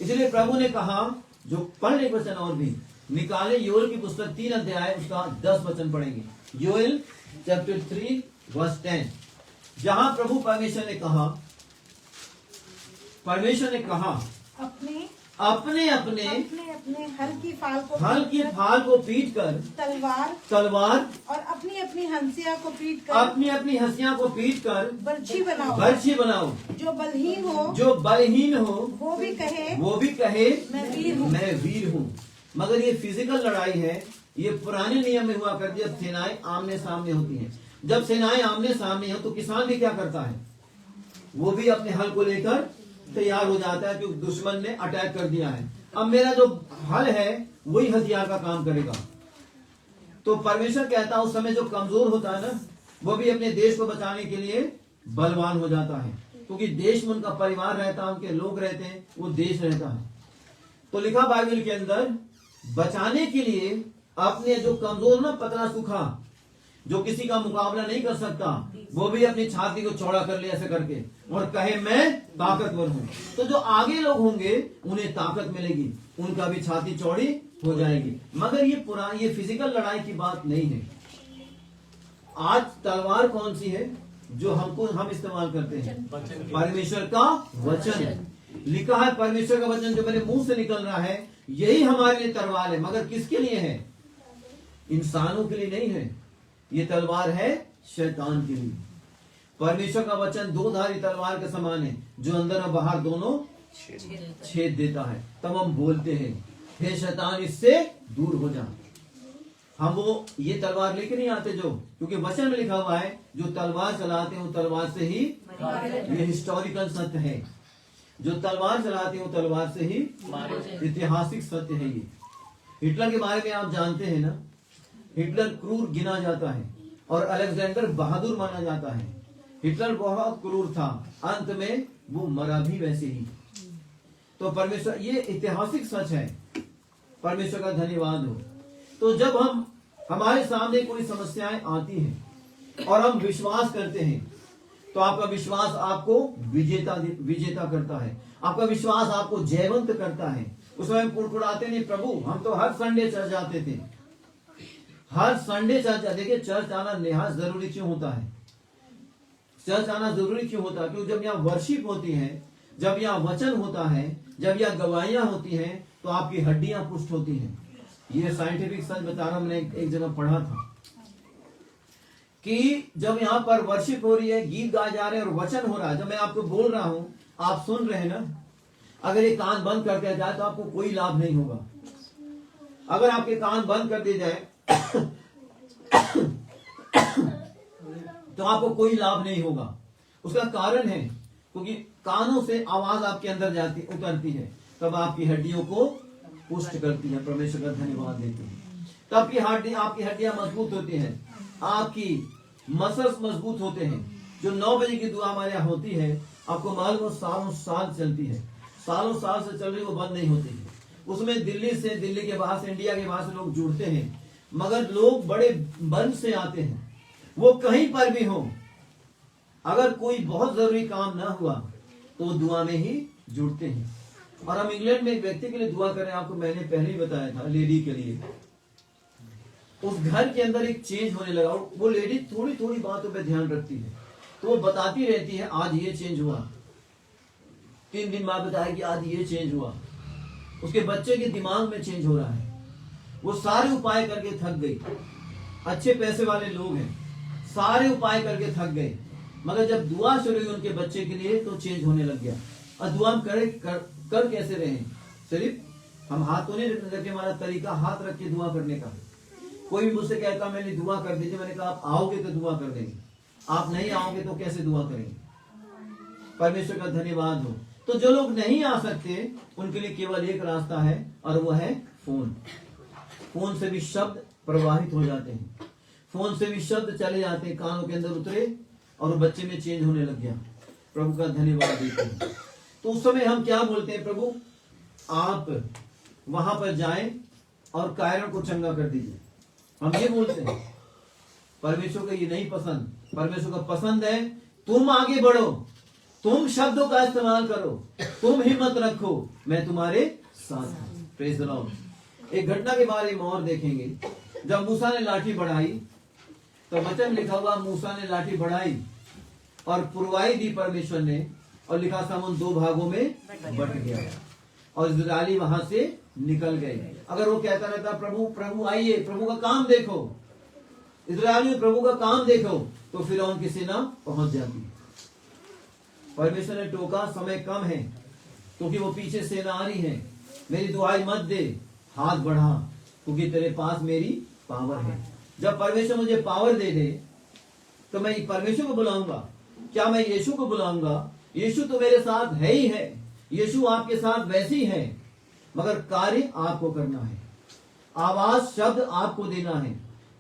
इसलिए प्रभु ने कहा, जो पढ़ एक वचन और भी निकाले, योएल की पुस्तक 3 अध्याय उसका 10 वचन पढ़ेंगे। योएल चैप्टर 3 वर्स 10। जहां प्रभु परमेश्वर ने कहा अपने अपने अपने अपने अपने हल की फाल को हल की फाल को पीट कर तलवार और अपनी अपनी हंसिया को पीट कर अपनी अपनी हंसिया को पीट कर बर्छी बनाओ जो बलहीन हो वो भी कहे मैं वीर हूँ। मगर ये फिजिकल लड़ाई है, ये पुराने नियम में हुआ करती है। जब सेनाएं आमने सामने होती हैं, जब सेनाएं आमने सामने हो तो किसान भी क्या करता है, वो भी अपने हल को लेकर तैयार हो जाता है, क्योंकि दुश्मन ने अटैक कर दिया है। अब मेरा जो हल है वही हथियार का काम करेगा। तो परमेश्वर कहता है उस समय जो कमजोर होता है ना, वो भी अपने देश को बचाने के लिए बलवान हो जाता है, क्योंकि देश में उनका परिवार रहता है, उनके लोग रहते हैं, वो देश रहता है। तो लिखा बाइबल के अंदर, बचाने के लिए अपने जो कमजोर ना पतला सूखा, जो किसी का मुकाबला नहीं कर सकता, वो भी अपनी छाती को चौड़ा कर ले ऐसे करके और कहे मैं ताकतवर हूं। तो जो आगे लोग होंगे उन्हें ताकत मिलेगी, उनका भी छाती चौड़ी हो जाएगी। मगर ये फिजिकल लड़ाई की बात नहीं है। आज तलवार कौन सी है जो हम इस्तेमाल करते हैं? परमेश्वर का वचन। लिखा है परमेश्वर का वचन जो मेरे मुंह से निकल रहा है यही हमारे लिए तलवार है। मगर किसके लिए है? इंसानों के लिए नहीं है, ये तलवार है शैतान के लिए। परमेश्वर का वचन दो धारी तलवार के समान है, जो अंदर और बाहर दोनों छेद देता है। तब हम बोलते हैं हे शैतान इससे दूर हो जा। हम वो ये तलवार लेके नहीं आते जो, क्योंकि वचन में लिखा हुआ है जो तलवार चलाते हैं वो तलवार से ही, ये हिस्टोरिकल सत्य है, जो तलवार चलाते हैं वो तलवार से ही, ऐतिहासिक सत्य है ये। हिटलर के बारे में आप जानते हैं ना, हिटलर क्रूर गिना जाता है और अलेक्जेंडर बहादुर माना जाता है। हिटलर बहुत क्रूर था, अंत में वो मरा भी वैसे ही। तो परमेश्वर, ये ऐतिहासिक सच है, परमेश्वर का धन्यवाद हो। तो जब हमारे सामने कोई समस्याएं आती हैं और हम विश्वास करते हैं, तो आपका विश्वास आपको विजेता करता है, आपका विश्वास आपको जयवंत करता है। उसमें हम कुड़कुड़ाते नहीं, प्रभु हम तो हर संडे चर्च जाते थे, हर संडे चर्च। देखिए चर्च आना निहायत जरूरी क्यों होता है? चर्च आना जरूरी क्यों होता है? क्योंकि जब यहाँ वर्शिप होती है, जब यहाँ वचन होता है, जब यहाँ गवाहियां होती हैं, तो आपकी हड्डियां पुष्ट होती हैं। ये साइंटिफिक सच बता रहा हूं, मैंने एक जगह पढ़ा था कि जब यहाँ पर वर्शिप हो रही है, गीत गाए जा रहे हैं और वचन हो रहा है, जब मैं आपको बोल रहा हूं आप सुन रहे हैं ना, अगर ये कान बंद कर दिया जाए तो आपको कोई लाभ नहीं होगा। अगर आपके कान बंद कर दिए जाए तो आपको कोई लाभ नहीं होगा। उसका कारण है क्योंकि कानों से आवाज आपके अंदर उतरती है, तब आपकी हड्डियों को पुष्ट करती है। परमेश्वर का धन्यवाद देते हैं। तब की आपकी हड्डियां मजबूत होती हैं, आपकी मसल्स मजबूत होते हैं। जो 9 बजे की दुआ हमारे यहाँ होती है, आपको मालूम वो सालों साल चलती है, सालों साल से चल रही, वो बंद नहीं होती है। उसमें दिल्ली के बाहर से, इंडिया के बाहर से लोग जुड़ते हैं, मगर लोग बड़े बंद से आते हैं। वो कहीं पर भी हो, अगर कोई बहुत जरूरी काम ना हुआ तो वो दुआ में ही जुड़ते हैं। और हम इंग्लैंड में एक व्यक्ति के लिए दुआ करें, आपको मैंने पहले ही बताया था, लेडी के लिए। उस घर के अंदर एक चेंज होने लगा। वो लेडी थोड़ी थोड़ी बातों पे ध्यान रखती है, तो वो बताती रहती है आज ये चेंज हुआ, 3 दिन बाद बताएगी आज ये चेंज हुआ। उसके बच्चे के दिमाग में चेंज हो रहा है। वो सारे उपाय करके थक गई, अच्छे पैसे वाले लोग हैं, सारे उपाय करके थक गए, मगर जब दुआ शुरू हुई उनके बच्चे के लिए तो चेंज होने लग गया। और दुआ हम कर कैसे रहे? सिर्फ हम हाथ तो नहीं रखे, हमारा तरीका हाथ रख के दुआ करने का। कोई भी मुझसे कहता मैंने दुआ कर दीजिए, मैंने कहा आप आओगे तो दुआ कर देंगे, आप नहीं आओगे तो कैसे दुआ करेंगे? परमेश्वर का धन्यवाद हो। तो जो लोग नहीं आ सकते उनके लिए केवल एक रास्ता है और वो है फोन। फोन से भी शब्द प्रवाहित हो जाते हैं, फोन से भी शब्द चले जाते हैं, कानों के अंदर उतरे और बच्चे में चेंज होने लग गया। प्रभु का धन्यवाद देते हैं। तो उस समय हम क्या बोलते हैं? प्रभु आप वहां पर जाएं और कायरों को चंगा कर दीजिए, हम ये बोलते हैं। परमेश्वर को ये नहीं पसंद। परमेश्वर को पसंद है तुम आगे बढ़ो, तुम शब्दों का इस्तेमाल करो, तुम हिम्मत रखो, मैं तुम्हारे साथ हूं। Praise the Lord. एक घटना के बारे में और देखेंगे। जब मूसा ने लाठी बढ़ाई तो वचन लिखा हुआ, मूसा ने लाठी बढ़ाई और पुरवाई दी परमेश्वर ने, और लिखा समुद्र 2 भागों में बट गया और इस्राएली वहां से निकल गए। अगर वो कहता रहता प्रभु प्रभु आइए, प्रभु का काम देखो, इस्राएलियों प्रभु का काम देखो, तो फिरौन की सेना पहुंच जाती। परमेश्वर ने टोका समय कम है क्योंकि वो पीछे सेना आ रही है, मेरी दुआई मत दे, हाथ बढ़ा क्योंकि तेरे पास मेरी पावर है। जब परमेश्वर मुझे पावर दे दे तो मैं परमेश्वर को बुलाऊंगा। क्या मैं यीशु को बुलाऊंगा? यीशु तो मेरे साथ है ही है, यीशु आपके साथ वैसे ही है, मगर कार्य आपको करना है, आवाज शब्द आपको देना है,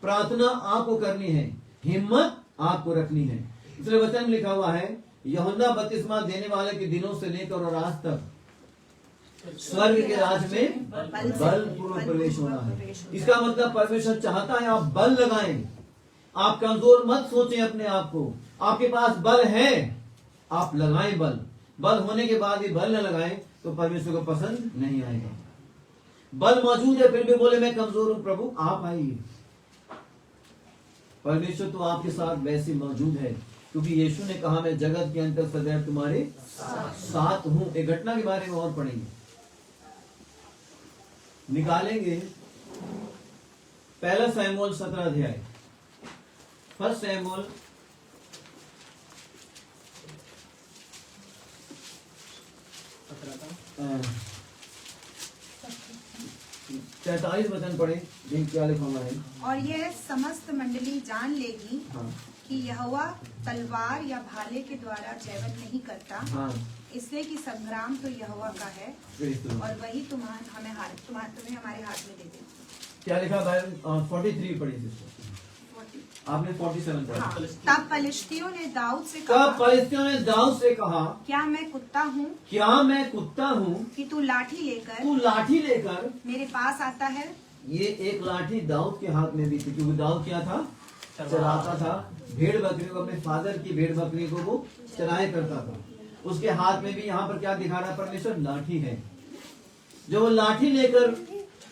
प्रार्थना आपको करनी है, हिम्मत आपको रखनी है। इसलिए वचन में लिखा हुआ है, यूहन्ना बपतिस्मा देने वाले के दिनों से लेकर और आज तक स्वर्ग के राज में बल पूर्वक प्रवेश होना है। इसका मतलब परमेश्वर चाहता है आप बल लगाएं, आप कमजोर मत सोचें अपने आप को, आपके पास बल है, आप लगाएं बल। बल होने के बाद भी बल न लगाएं तो परमेश्वर को पसंद नहीं आएगा। बल मौजूद है फिर भी बोले मैं कमजोर हूं, प्रभु आप आइए। परमेश्वर तो आपके साथ वैसे मौजूद है क्योंकि यीशु ने कहा मैं जगत के अंत सदैव तुम्हारे साथ हूं। एक घटना के बारे में और पढ़ेंगे, निकालेंगे 1 शमूएल 17 अध्याय, 1 शमूएल 43 वचन पढ़े, देख क्या लिखा हुआ है। और यह समस्त मंडली जान लेगी हाँ कि यहोवा तलवार या भाले के द्वारा जयवंत नहीं करता, हाँ, इसलिए कि संग्राम तो यहोवा का है और वही तुम्हें हमारे हाथ में दे दे। क्या लिखा बाइबल? 43 पढ़ी सिस्टर, आपने 47 पढ़ा। हाँ। तब पलिश्तियों ने दाऊद से तब कहा, पलिश्तियों ने दाऊद से कहा, क्या मैं कुत्ता हूँ क्या मैं कुत्ता हूँ कि तू लाठी लेकर तू लाठी लेकर मेरे पास आता है? ये एक लाठी दाऊद के हाथ में भी थी क्योंकि दाऊद क्या था? चराता था भेड़ बकरी को, अपने फादर की भेड़ बकरी को वो चराया करता था। उसके हाथ में भी यहाँ पर क्या दिखा रहा है परमेश्वर? लाठी है। जब वो लाठी लेकर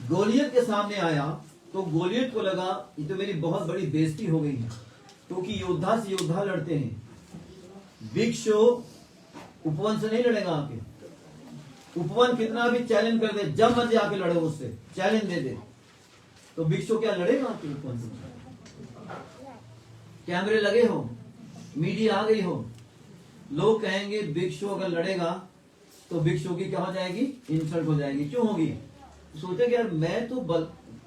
गोलियत के सामने आया तो गोलियत को लगा ये तो मेरी बहुत बड़ी बेइज्जती हो गई है, क्योंकि योद्धा से योद्धा लड़ते हैं। बिग शो उपवन से नहीं लड़ेगा आके, उपवन कितना भी चैलेंज कर दे, जब मर्जी आके लड़ो उससे, चैलेंज दे दे, तो बिग शो क्या लड़ेगा आके उपवन से? कैमरे लगे हो, मीडिया आ गई हो, लोग कहेंगे बिग शो अगर लड़ेगा तो बिग शो की क्या हो जाएगी? इंसल्ट हो जाएगी। क्यों होगी? सोचे कि यार मैं तो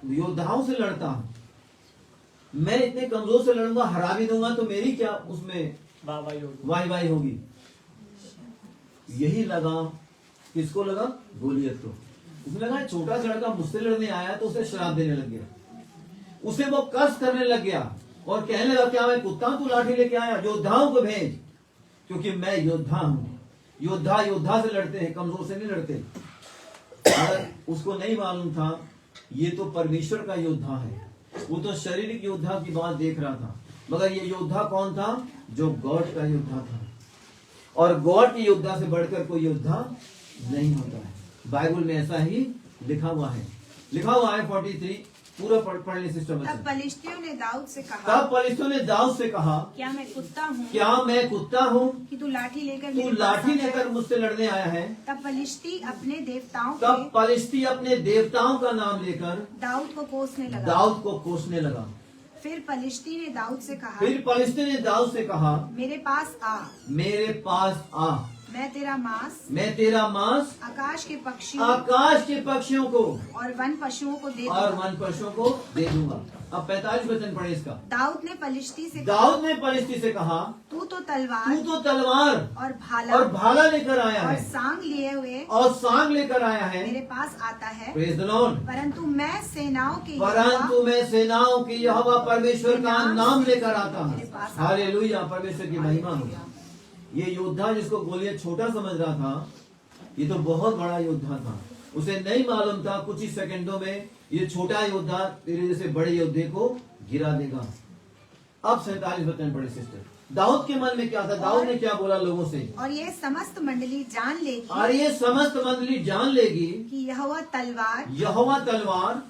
योद्धाओं से लड़ता हूं, मैं इतने कमजोर से लड़ूंगा, हरा भी दूंगा तो मेरी क्या उसमें वाई होगी। यही लगा, किसको लगा? गोलियत को। उसने लगा छोटा सा लड़का मुझसे लड़ने आया तो उसे श्राप देने लग गया, उसे वो कस करने लग गया और कहने लगा क्या मैं कुत्ता तू लाठी लेके आया? योद्धाओं को भेज, क्योंकि मैं योद्धा हूं। योद्धा योद्धा से लड़ते हैं, कमजोर से नहीं लड़ते। उसको नहीं मालूम था ये तो परमेश्वर का योद्धा है, वो तो शारीरिक योद्धा की बात देख रहा था, मगर ये योद्धा कौन था? जो गॉड का योद्धा था। और गॉड के योद्धा से बढ़कर कोई योद्धा नहीं होता है। बाइबल में ऐसा ही लिखा हुआ है। 43 पूरा पढ़ ले सिस्टम। तब पलिश्तियों ने दाऊद से कहा, तब पलिश्तियों ने दाऊद से कहा, क्या मैं कुत्ता हूँ क्या मैं कुत्ता हूँ कि तू लाठी लेकर तू मेरे पास लाठी आता है? लेकर मुझसे लड़ने आया है। तब पलिश्ती अपने देवताओं तब के पलिश्ती अपने देवताओं का नाम लेकर दाऊद को कोसने लगा। दाऊद को कोसने लगा। फिर पलिश्ती ने दाऊद से कहा, फिर पलिश्ती ने दाऊद से कहा, मेरे पास आ, मेरे पास आ, मैं तेरा मांस आकाश के पक्षियों को और वन पशुओं को दे और दूंगा। वन पशुओं को दे दूंगा। अब 45 वचन पढ़े इसका। दाऊद ने पलिश्ती से कहा, तू तो तलवार और और भाला लेकर आया और है सांग लिए हुए और सांग लेकर आया है, मेरे पास आता है, प्रेज द लॉर्ड। परंतु मैं सेनाओं के यहोवा परमेश्वर का नाम लेकर आता मेरे हूँ। पास हालेलुया, परमेश्वर की महिमा हो। ये योद्धा जिसको गोलियत छोटा समझ रहा था, ये तो बहुत बड़ा योद्धा था। उसे नहीं मालूम था कुछ ही सेकंडों में ये छोटा योद्धा तेरे जैसे बड़े योद्धे को गिरा देगा। अब 47 वचन पढ़े सिस्टर। दाऊद के मन में क्या था? दाऊद ने क्या बोला लोगों से? और ये समस्त मंडली जान लेगी कि यहोवा तलवार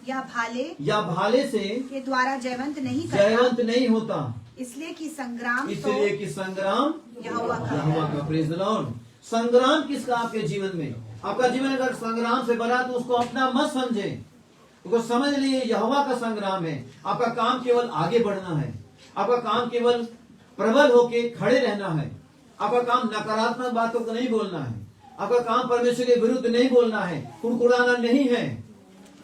या भाले से के द्वारा जयवंत नहीं नहीं होता। इसलिए कि संग्राम तो इसलिए कि संग्राम यहोवा का है। यहोवा का। Praise the Lord. संग्राम किसका आपके जीवन में? आपका जीवन अगर संग्राम से भरा तो उसको अपना मत समझे, उसको समझ लिए यहोवा का संग्राम है। आपका काम केवल आगे बढ़ना है, आपका काम केवल प्रबल होके खड़े रहना है, आपका काम नकारात्मक बातों को नहीं बोलना है, आपका काम परमेश्वर के विरुद्ध नहीं बोलना है, कुड़कुड़ाना नहीं है।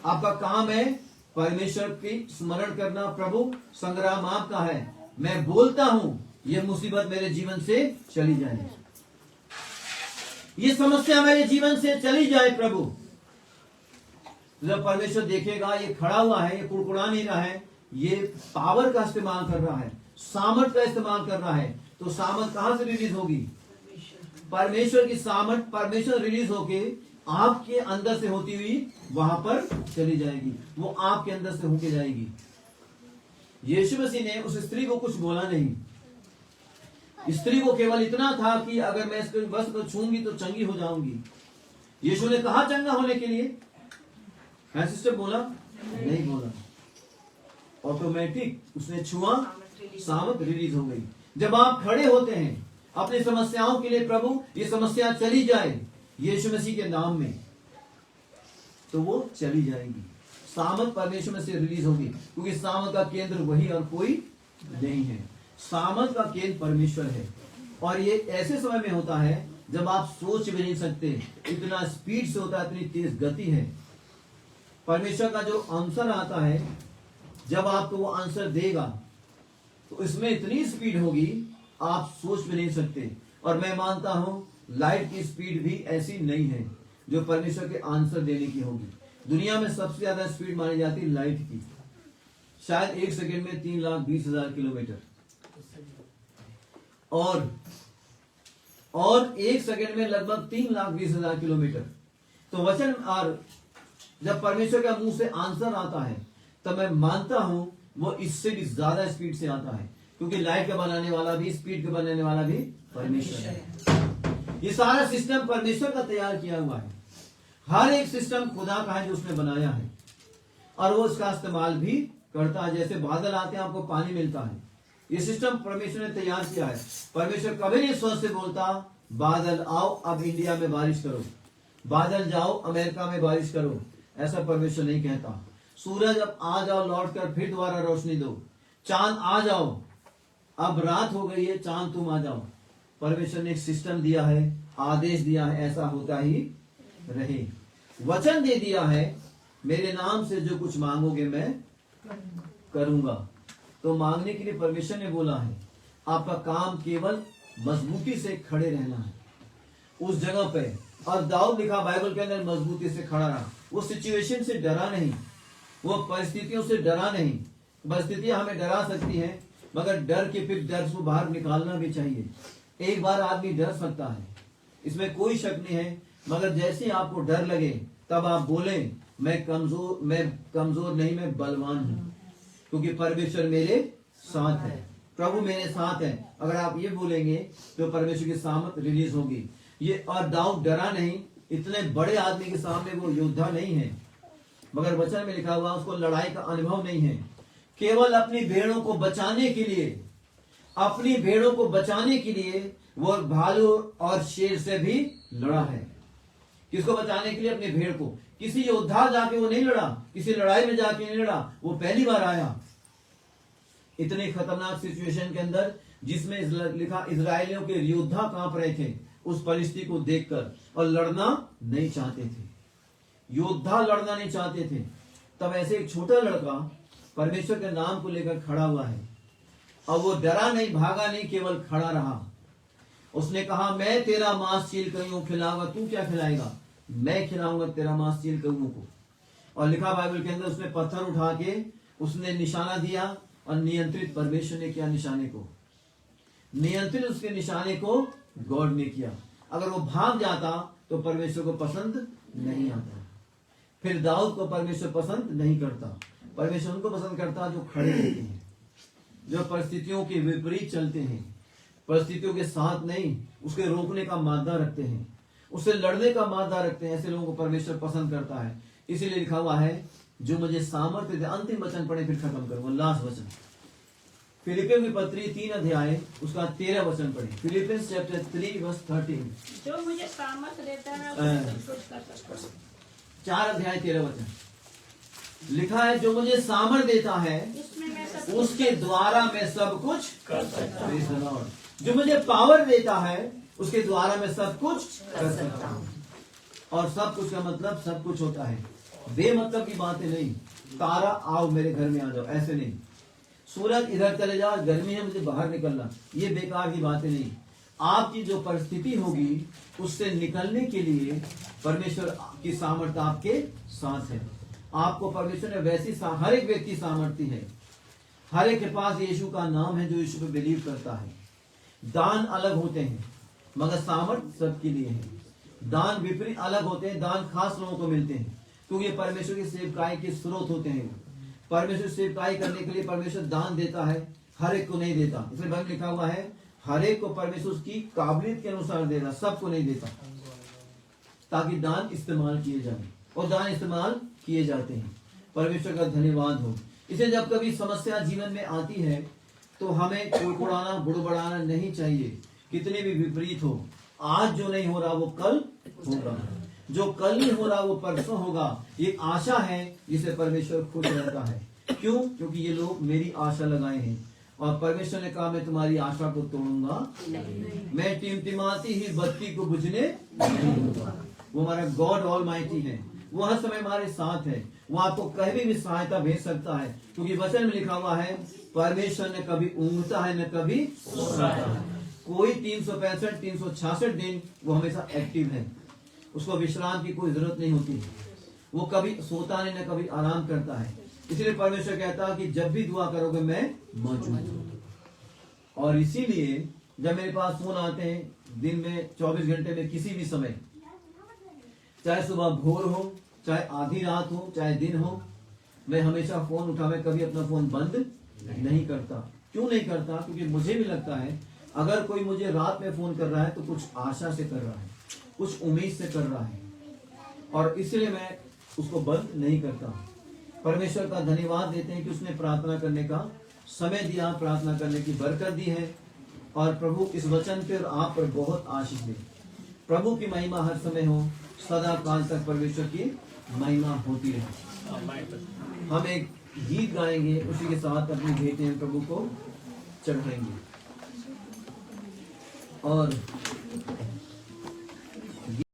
आपका काम है परमेश्वर की स्मरण करना। प्रभु संग्राम आपका है, मैं बोलता हूं ये मुसीबत मेरे जीवन से चली जाए, ये समस्या मेरे जीवन से चली जाए। प्रभु जब परमेश्वर देखेगा ये खड़ा हुआ है, ये कुड़कुड़ा नहीं रहा है, ये पावर का इस्तेमाल कर रहा है, सामर्थ का इस्तेमाल कर रहा है, तो सामर्थ कहां से रिलीज होगी? परमेश्वर की सामर्थ परमेश्वर रिलीज होके आपके अंदर से होती हुई वहां पर चली जाएगी, वो आपके अंदर से होके जाएगी। यीशु मसीह ने उस स्त्री को कुछ बोला नहीं, स्त्री को केवल इतना था कि अगर मैं इसको बस को छूंगी तो चंगी हो जाऊंगी। यीशु ने कहा चंगा होने के लिए, है सिस्टर? बोला नहीं बोला, ऑटोमेटिक उसने छुआ, सामर्थ रिलीज हो गई। जब आप खड़े होते हैं अपनी समस्याओं के लिए, प्रभु ये समस्या चली जाए यीशु मसीह के नाम में, तो वो चली जाएगी। सामर्थ परमेश्वर में से रिलीज होगी, क्योंकि सामर्थ का केंद्र वही और कोई नहीं है। सामर्थ का केंद्र परमेश्वर है, और ये ऐसे समय में होता है जब आप सोच भी नहीं सकते, इतना स्पीड से होता है, इतनी तेज गति है। परमेश्वर का जो आंसर आता है, जब आपको वो आंसर देगा तो इसमें इतनी स्पीड होगी आप सोच भी नहीं सकते। और मैं मानता हूं लाइट की स्पीड भी ऐसी नहीं है जो परमेश्वर के आंसर देने की होगी। दुनिया में सबसे ज्यादा स्पीड मानी जाती है लाइट की, शायद 1 सेकेंड में 3,20,000 किलोमीटर, और 1 सेकेंड में लगभग 3,20,000 किलोमीटर। तो वचन और जब परमेश्वर के मुंह से आंसर आता है तब मैं मानता हूं वो इससे भी ज्यादा स्पीड से आता है, क्योंकि लाइट का बनाने वाला भी, स्पीड का बनाने वाला भी परमेश्वर है। ये सारा सिस्टम परमेश्वर का तैयार किया हुआ है। हर एक सिस्टम खुदा का है जो उसने बनाया है, और वो उसका इस्तेमाल भी करता है। जैसे बादल आते हैं आपको पानी मिलता है, ये सिस्टम परमेश्वर ने तैयार किया है। परमेश्वर कभी नहीं स्वर्ग से बोलता बादल आओ अब इंडिया में बारिश करो, बादल जाओ अमेरिका में बारिश करो, ऐसा परमेश्वर नहीं कहता। सूरज अब आ जाओ लौट कर फिर दोबारा रोशनी दो, चांद आ जाओ अब रात हो गई है चांद तुम आ जाओ। परमेश्वर ने एक सिस्टम दिया है, आदेश दिया है, ऐसा होता ही रहे। वचन दे दिया है मेरे नाम से जो कुछ मांगोगे मैं करूंगा। तो मांगने के लिए परमेश्वर ने बोला है, आपका काम केवल मजबूती से खड़े रहना है उस जगह पे। और दाऊद लिखा बाइबल के अंदर मजबूती से खड़ा रहा, वो सिचुएशन से डरा नहीं, वो परिस्थितियों से डरा नहीं। परिस्थितियां हमें डरा सकती हैं, मगर डर के फिर डर से बाहर निकालना भी चाहिए। एक बार आदमी डर सकता है, इसमें कोई शक नहीं है, मगर जैसे आपको डर लगे तब आप बोलें मैं कमजोर नहीं, मैं बलवान हूं, क्योंकि परमेश्वर मेरे साथ है, प्रभु मेरे साथ है। अगर आप ये बोलेंगे तो परमेश्वर की सामर्थ रिलीज होगी। ये और दाऊद डरा नहीं, इतने बड़े आदमी के सामने वो योद्धा नहीं है, मगर वचन में लिखा हुआ उसको लड़ाई का अनुभव नहीं है। केवल अपनी भेड़ों को बचाने के लिए, अपनी भेड़ों को बचाने के लिए वो भालू और शेर से भी लड़ा है। किसको बचाने के लिए? अपनी भेड़ को। किसी योद्धा जाके वो नहीं लड़ा, किसी लड़ाई में जाके नहीं लड़ा, वो पहली बार आया इतनी खतरनाक सिचुएशन के अंदर, जिसमें लिखा इजरायलियों के योद्धा कांप रहे थे उस परिस्थिति को देखकर, और लड़ना नहीं चाहते थे, योद्धा लड़ना नहीं चाहते थे। तब ऐसे एक छोटा लड़का परमेश्वर के नाम को लेकर खड़ा हुआ है, और वो डरा नहीं, भागा नहीं, केवल खड़ा रहा। उसने कहा मैं तेरा मांस चील कईयों को खिलाऊंगा, तू क्या खिलाएगा? मैं खिलाऊंगा तेरा मांस चील कईयों को। और लिखा बाइबल के अंदर उसने पत्थर उठा के उसने निशाना दिया, और नियंत्रित परमेश्वर ने किया निशाने को, नियंत्रित उसके निशाने को गॉड ने किया। अगर वो भाग जाता तो परमेश्वर को पसंद नहीं आता। फिर दाऊद को परमेश्वर पसंद नहीं करता। परमेश्वर उनको पसंद करता जो खड़े रहते हैं, जो परिस्थितियों के विपरीत चलते हैं, परिस्थितियों के साथ नहीं, उसके रोकने का मादा रखते हैं, उससे लड़ने का मादा रखते हैं। ऐसे लोगों को परमेश्वर पसंद करता है। इसीलिए लिखा हुआ है जो मुझे सामर्थ्य दे। अंतिम वचन पढ़े फिर खत्म करूंगा, लास्ट वचन। फिलिपियों की पत्री 3 अध्याय उसका 13 वचन पढ़े। Philippians chapter 3 verse 13। जो मुझे सामर्थ देता है उससे सब कुछ कर सकता हूँ। 4 अध्याय 13 वचन लिखा है, जो मुझे सामर्थ देता है उसमें मैं सब उसके द्वारा मैं सब कुछ कर सकता हूँ। जो मुझे पावर देता है उसके द्वारा मैं सब कुछ कर सकता हूँ। और सब कुछ का मतलब सब कुछ होता है, बेमतलब की बातें नहीं। तारा आओ मेरे घर में आ जाओ, ऐसे नहीं। सूरज इधर चले जाओ, गर्मी है मुझे बाहर निकलना, ये बेकार की बातें नहीं। आपकी जो परिस्थिति होगी उससे निकलने के लिए परमेश्वर की सामर्थ्य आपके साथ है। आपको परमेश्वर ने वैसी हर एक व्यक्ति सामर्थ्य है। हर एक के पास यीशु का नाम है जो यीशु पे बिलीव करता है। दान अलग होते हैं मगर सामर्थ्य सबके लिए है। दान विपरीत अलग होते हैं, दान खास लोगों को मिलते हैं क्योंकि ये परमेश्वर की सेवकाई के स्रोत होते हैं। परमेश्वर सेवकाई करने के लिए परमेश्वर दान देता है, हर एक को नहीं देता। इसलिए बाइबल लिखा हुआ है हर एक को परमेश्वर उसकी काबिलियत के अनुसार देना, सबको नहीं देता, ताकि दान इस्तेमाल किए जाए। और दान इस्तेमाल किए जाते हैं। परमेश्वर का धन्यवाद हो। इसे जब कभी समस्या जीवन में आती है तो हमें कुड़कुड़ाना बुड़बड़ाना नहीं चाहिए, कितने भी विपरीत हो। आज जो नहीं हो रहा वो कल होगा, जो कल नहीं हो रहा वो परसों होगा। ये आशा है जिसे परमेश्वर खुश रहता है। क्यों? क्योंकि ये लोग मेरी आशा लगाए हैं और परमेश्वर ने कहा मैं तुम्हारी आशा को तोड़ूंगा नहीं। मैं टिमटिमाती ही बत्ती को बुझने नहीं दूंगा। वो हमारा गॉड ऑलमाइटी है, वो हर समय हमारे साथ है। वो आपको कभी भी सहायता भेज सकता है क्योंकि वचन में लिखा हुआ है परमेश्वर ने कभी ऊँघता है न कभी सोता है। कोई 365 366 दिन वो हमेशा एक्टिव है, उसको विश्राम की कोई जरूरत नहीं होती। वो कभी सोता नहीं न कभी आराम करता है। इसलिए परमेश्वर कहता है कि जब भी दुआ करोगे मैं मौजूद हूँ। और इसीलिए जब मेरे पास फोन आते हैं दिन में 24 घंटे में किसी भी समय, चाहे सुबह भोर हो, चाहे आधी रात हो, चाहे दिन हो, मैं हमेशा फोन उठा, मैं कभी अपना फोन बंद नहीं करता। क्यों नहीं करता? क्योंकि मुझे भी लगता है अगर कोई मुझे रात में फोन कर रहा है तो कुछ आशा से कर रहा है, कुछ उम्मीद से कर रहा है, और इसलिए मैं उसको बंद नहीं करता। परमेश्वर का धन्यवाद देते हैं कि उसने प्रार्थना करने का समय दिया, प्रार्थना करने की बरकत दी है। और प्रभु इस वचन पे और आप पर बहुत आशीष दे। प्रभु की महिमा हर समय हो, सदा काल तक परमेश्वर की महिमा होती रहे। हम एक गीत गाएंगे, उसी के साथ अपनी भेंटें प्रभु को चढ़ाएंगे। और